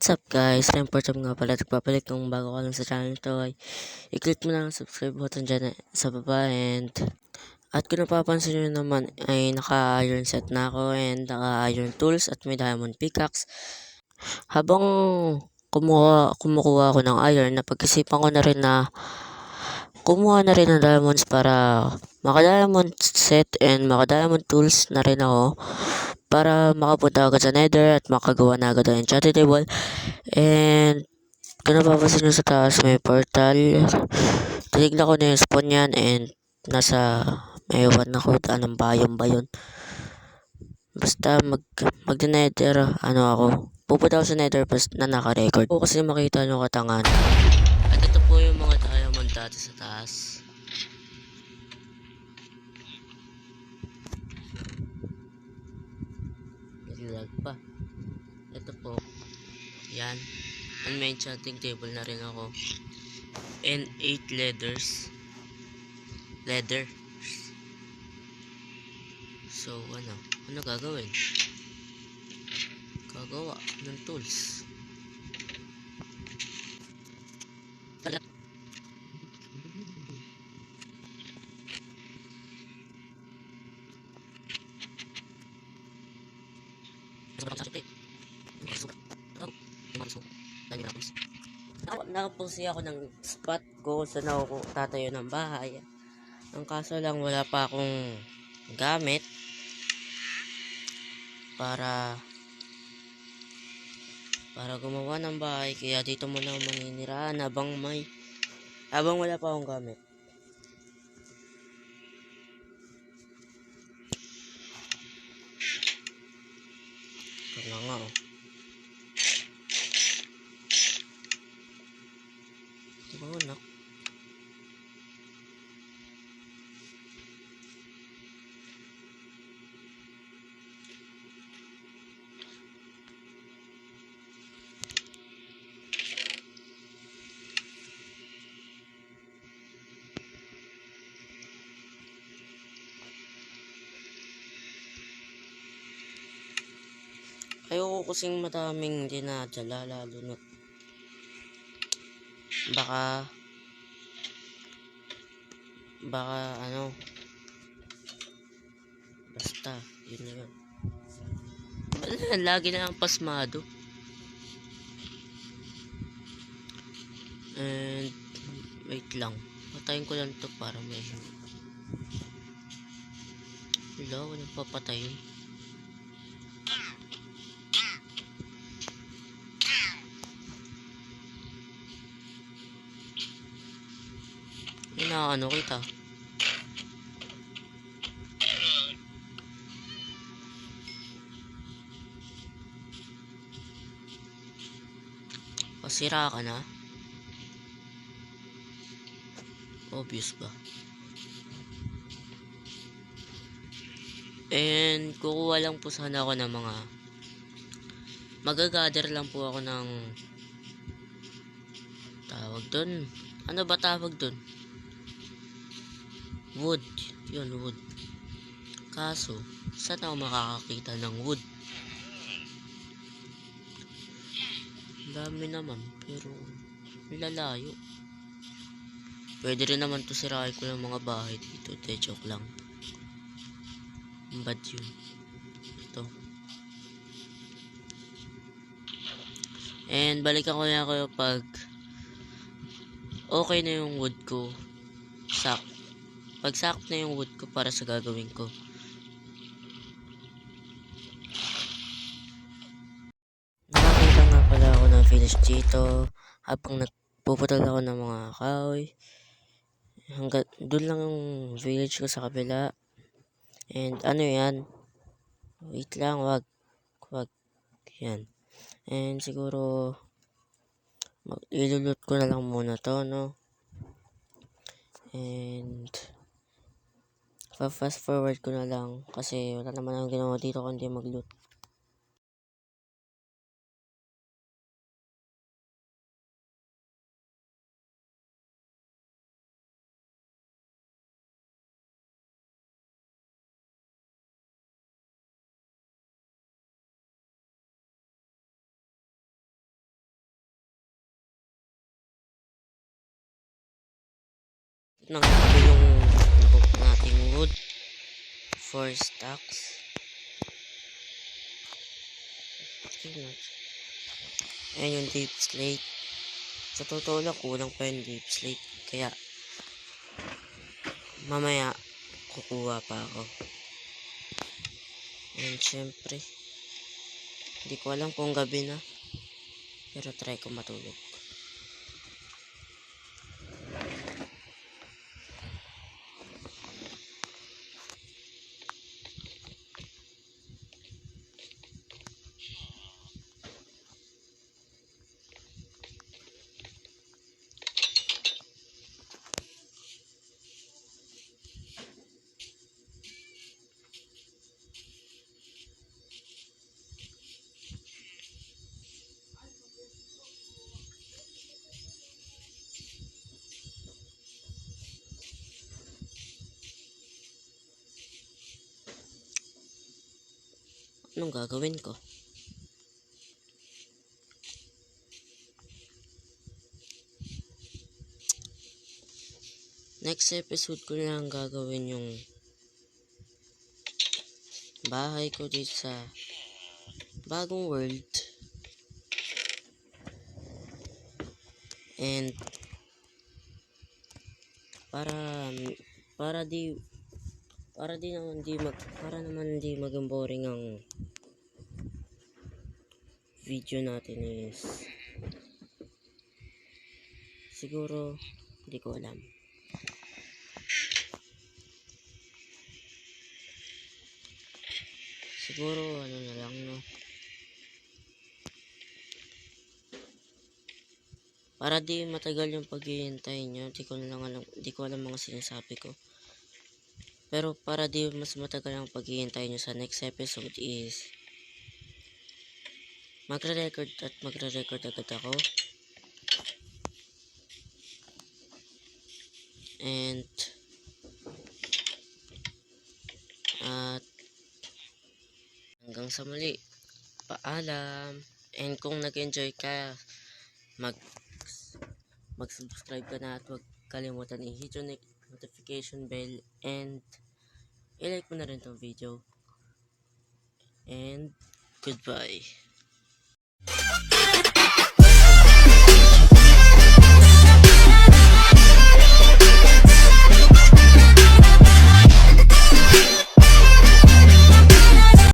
What's up guys? Important nga pala, nagpapalit kung bago ka lang sa channel to ay i-click mo na ang subscribe button dyan sa baba at kung napapansin nyo naman ay naka-iron set na ako and naka-iron tools at may diamond pickaxe. Habang kumukuha ako ng iron, napag-isipan ko na rin na kumuha na rin ng diamonds para maka-diamond set and maka-diamond tools na rin ako para makapunta agad sa nether at makagawa na agad ng enchanted table. And kung napapansin nyo sa taas may portal, tinignan ko na yung spawn yan and nasa mayroon ako anong biome ba yun. Basta mag-nether ako, pupunta ako sa nether basta na naka-record o kasi makita nyo katangan. At ito po yung mga diamond dati sa taas. Naglag pa. Ito po yan, and may enchanting table na rin ako and 8 leather. So ano gagawin? Gagawa ng tools. Nakapusi ako ng spot ko sa ako tatayo ng bahay. Ang kaso lang wala pa akong gamit para gumawa ng bahay, kaya dito muna ako maninirahan habang wala pa akong gamit. Ito nga na. Ayoko kasing madaming dinadala, lalo na baka basta yun na yun. Lagi na ang pasmado. And wait lang, patayin ko lang to para may walang papatayin. Kita pasira ka na, obvious ba? And kukuha lang po sana ako ng mga magagather lang po ako ng tawag dun, ano ba tawag dun? Wood, yun, wood. Kaso saan ako makakakita ng wood? Dami naman pero lalayo. Pwede rin naman to sirain ko ng mga bahay dito. Joke lang, bad yun. Ito, and balikan ko na ako pag okay na yung wood ko. Pag sakop na yung wood ko para sa gagawin ko. Nakakita nga pala ako ng village dito habang nagpuputol ako ng mga kahoy. Hanggang doon lang yung village ko sa kabila. And yan, wait lang, wag yan. And siguro ilulot ko na lang muna to, no? And fast forward ko na lang kasi wala naman akong ginawa dito kundi mag-loot. ng gabi yung nakuha nating wood. 4 stacks. Ayan yung deep slate. Sa totoo lang, kulang pa yung deep slate. Kaya, mamaya, kukuha pa ako. And syempre, hindi ko alam kung gabi na. Pero try ko matulog. Anong gagawin ko? Next episode ko lang gagawin yung bahay ko dito sa bagong world. And para naman hindi maging boring ang video natin is siguro hindi ko alam. Siguro ano na lang, no? Para di matagal yung paghihintay nyo, di ko alam mga sinasabi ko. Pero para di mas matagal ang paghihintay nyo sa next episode is magre-record agad ako. And at hanggang sa muli, paalam. And kung nag-enjoy ka, mag-subscribe ka na at huwag kalimutan i-hit yung notification bell and i-like mo na rin tong video. And goodbye.